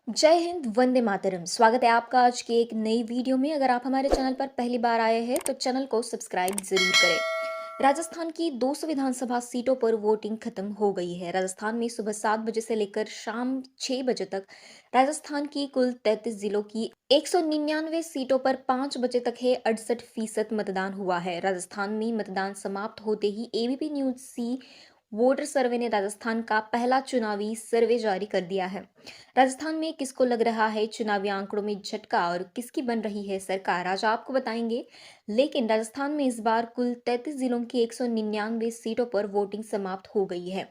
जय हिंद, वंदे मातरम। स्वागत है आपका आज की एक नई वीडियो में। अगर आप हमारे चैनल पर पहली बार आए हैं तो चैनल को सब्सक्राइब जरूर करें। राजस्थान की 200 विधानसभा सीटों पर वोटिंग खत्म हो गई है। राजस्थान में सुबह 7 बजे से लेकर शाम 6 बजे तक राजस्थान की कुल 33 जिलों की 199 सीटों पर 5 बजे तक है 68% मतदान हुआ है। राजस्थान में मतदान समाप्त होते ही एबीपी न्यूज सी वोटर सर्वे ने राजस्थान का पहला चुनावी सर्वे जारी कर दिया है। राजस्थान में किसको लग रहा है चुनावी आंकड़ों में झटका और किसकी बन रही है सरकार, आज आपको बताएंगे। लेकिन राजस्थान में इस बार कुल 33 जिलों की 199 सीटों पर वोटिंग समाप्त हो गई है।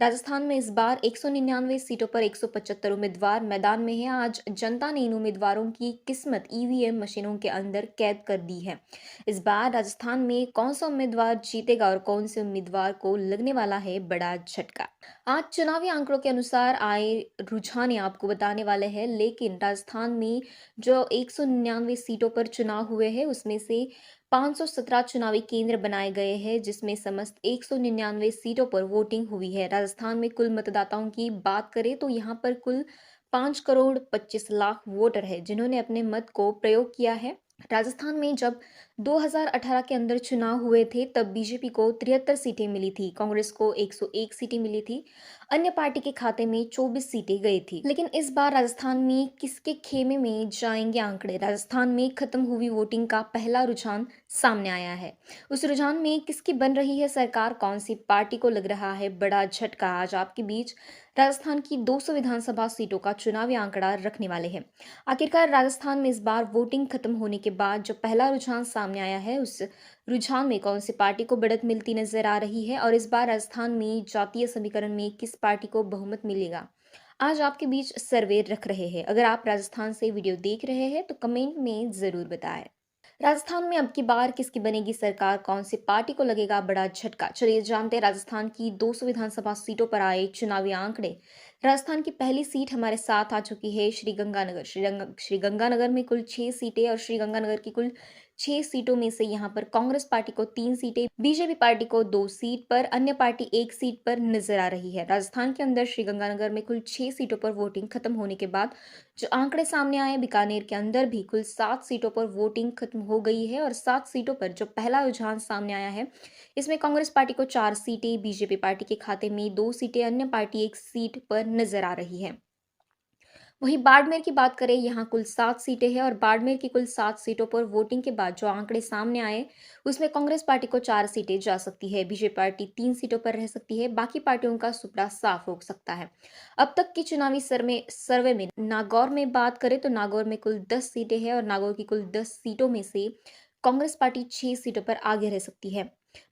राजस्थान में इस बार 199 सीटों पर 175 उम्मीदवार मैदान में हैं। आज जनता ने इन उम्मीदवारों की किस्मत ईवीएम मशीनों के अंदर कैद कर दी है। इस बार राजस्थान में कौन सा उम्मीदवार जीतेगा और कौन से उम्मीदवार को लगने वाला है बड़ा झटका, आज चुनावी आंकड़ों के अनुसार आए रुझान आपको बताने वाले हैं। लेकिन राजस्थान में जो 199 सीटों पर चुनाव हुए हैं उसमें से 517 चुनावी केंद्र बनाए गए हैं, जिसमें समस्त 199 सीटों पर वोटिंग हुई है। राजस्थान में कुल मतदाताओं की बात करें तो यहाँ पर कुल 5 करोड़ 25 लाख वोटर है जिन्होंने अपने मत को प्रयोग किया है। राजस्थान में जब 2018 के अंदर चुनाव हुए थे तब बीजेपी को 73 सीटें मिली थी, कांग्रेस को 101 सीटें मिली थी, अन्य पार्टी के खाते में 24 सीटें गई थी। लेकिन इस बार राजस्थान में किसके खेमे में जाएंगे आंकड़े, राजस्थान में खत्म हुई वोटिंग का पहला रुझान सामने आया है। उस रुझान में किसकी बन रही है सरकार, कौन सी पार्टी को लग रहा है बड़ा झटका, आज आपके बीच राजस्थान की 200 विधानसभा सीटों का चुनावी आंकड़ा रखने वाले हैं। आखिरकार राजस्थान में इस बार वोटिंग खत्म होने के बाद जो पहला रुझान सामने आया है उस रुझान में कौन सी पार्टी को बढ़त मिलती नजर आ रही है और इस बार राजस्थान में जातीय समीकरण में किस पार्टी को बहुमत मिलेगा, आज आपके बीच सर्वे रख रहे हैं। अगर आप राजस्थान से वीडियो देख रहे हैं तो कमेंट में जरूर बताएं। राजस्थान में अब की बार किसकी बनेगी सरकार, कौन सी पार्टी को लगेगा बड़ा झटका, चलिए जानते हैं राजस्थान की 200 विधानसभा सीटों पर आए चुनावी आंकड़े। राजस्थान की पहली सीट हमारे साथ आ चुकी है श्रीगंगानगर। श्रीगंगानगर में कुल 6 सीटें और श्रीगंगानगर की कुल 6 सीटों में से यहाँ पर कांग्रेस पार्टी को 3 सीटें, बीजेपी पार्टी को 2 सीट पर, अन्य पार्टी 1 सीट पर नजर आ रही है। राजस्थान के अंदर श्रीगंगानगर में कुल 6 सीटों पर वोटिंग खत्म होने के बाद जो आंकड़े सामने आए, बीकानेर के अंदर भी कुल 7 सीटों पर वोटिंग खत्म हो गई है और 7 सीटों पर जो पहला रुझान सामने आया है इसमें कांग्रेस पार्टी को 4 सीटें, बीजेपी पार्टी के खाते में 2 सीटें, अन्य पार्टी 1 सीट पर नजर आ रही है। वहीं बाड़मेर की बात करें, यहाँ कुल 7 सीटें हैं और बाड़मेर की कुल 7 सीटों पर वोटिंग के बाद जो आंकड़े सामने आए उसमें कांग्रेस पार्टी को 4 सीटें जा सकती है, बीजेपी पार्टी 3 सीटों पर रह सकती है, बाकी पार्टियों का सुपड़ा साफ हो सकता है। अब तक की चुनावी सर्वे में नागौर में बात करें तो नागौर में कुल 10 सीटें हैं और नागौर की कुल 10 सीटों में से कांग्रेस पार्टी 6 सीटों पर आगे रह सकती है,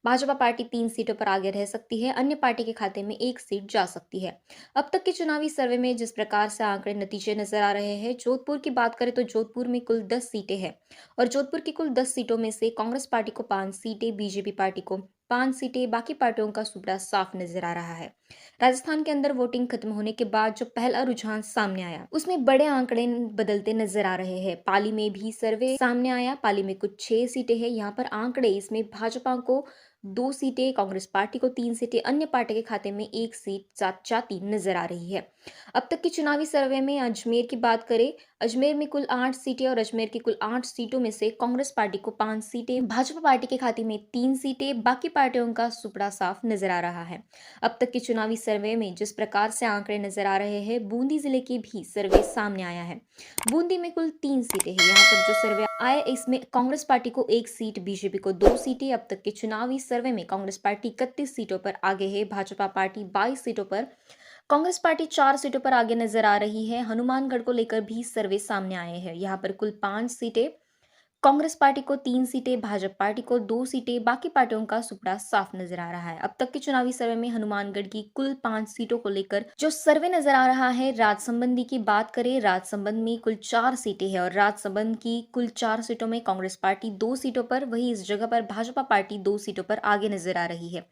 भाजपा पार्टी 3 सीटों पर आगे रह सकती है, अन्य पार्टी के खाते में 1 सीट जा सकती है। अब तक के चुनावी सर्वे में जिस प्रकार से आंकड़े नतीजे नजर आ रहे हैं, जोधपुर की बात करें तो जोधपुर में कुल 10 सीटें हैं और जोधपुर की कुल 10 सीटों में से कांग्रेस पार्टी को 5 सीटें, बीजेपी पार्टी को 5 सीटें, बाकी पार्टियों का सुपड़ा साफ नजर आ रहा है। राजस्थान के अंदर वोटिंग खत्म होने के बाद जो पहला रुझान सामने आया उसमें बड़े आंकड़े बदलते नजर आ रहे हैं। पाली में भी सर्वे सामने आया, पाली में कुछ 6 सीटें हैं, यहाँ पर आंकड़े इसमें भाजपा को 2 सीटें, कांग्रेस पार्टी को 3 सीटें, अन्य पार्टी के खाते में 1 सीट जाती नजर आ रही है। अब तक की चुनावी सर्वे में अजमेर की बात करें, अजमेर में कुल 8 सीटें और अजमेर की कुल 8 सीटों में से कांग्रेस पार्टी को 5 सीटें, भाजपा पार्टी के खाते में 3 सीटें, बाकी पार्टियों का सुपड़ा साफ नजर आ रहा है। अब तक की चुनावी सर्वे में जिस प्रकार से आंकड़े नजर आ रहे हैं, बूंदी जिले के भी सर्वे सामने आया है। बूंदी में कुल 3 सीटें हैं, यहाँ पर जो सर्वे आए इसमें कांग्रेस पार्टी को 1 सीट, बीजेपी को 2 सीटें। अब तक के चुनावी सर्वे में कांग्रेस पार्टी 31 सीटों पर आगे है, भाजपा पार्टी 22 सीटों पर, कांग्रेस पार्टी 4 सीटों पर आगे नजर आ रही है। हनुमानगढ़ को लेकर भी सर्वे सामने आए हैं, यहाँ पर कुल 5 सीटें, कांग्रेस पार्टी को 3 सीटें, भाजपा पार्टी को 2 सीटें, बाकी पार्टियों का सुपड़ा साफ नजर आ रहा है। अब तक के चुनावी सर्वे में हनुमानगढ़ की कुल 5 सीटों को लेकर जो सर्वे नजर आ रहा है, राजसमंद की बात करें, राजसमंद में कुल 4 सीटें हैं और राजसमंद की कुल 4 सीटों में कांग्रेस पार्टी 2 सीटों पर, वहीं इस जगह पर भाजपा पार्टी 2 सीटों पर आगे नजर आ रही है।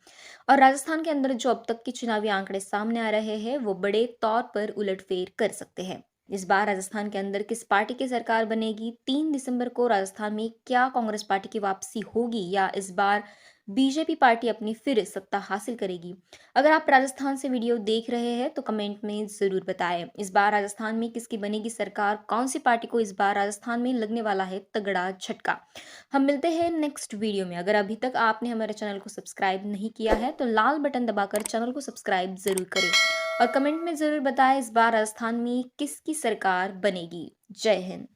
और राजस्थान के अंदर जो अब तक के चुनावी आंकड़े सामने आ रहे हैं वो बड़े तौर पर उलटफेर कर सकते हैं। इस बार राजस्थान के अंदर किस पार्टी की सरकार बनेगी, 3 दिसंबर को राजस्थान में क्या कांग्रेस पार्टी की वापसी होगी या इस बार बीजेपी पार्टी अपनी फिर सत्ता हासिल करेगी। अगर आप राजस्थान से वीडियो देख रहे हैं तो कमेंट में ज़रूर बताएं। इस बार राजस्थान में किसकी बनेगी सरकार, कौन सी पार्टी को इस बार राजस्थान में लगने वाला है तगड़ा झटका। हम मिलते हैं नेक्स्ट वीडियो में। अगर अभी तक आपने हमारे चैनल को सब्सक्राइब नहीं किया है तो लाल बटन दबाकर चैनल को सब्सक्राइब ज़रूर करें और कमेंट में ज़रूर बताएं इस बार राजस्थान में किसकी सरकार बनेगी। जय हिंद।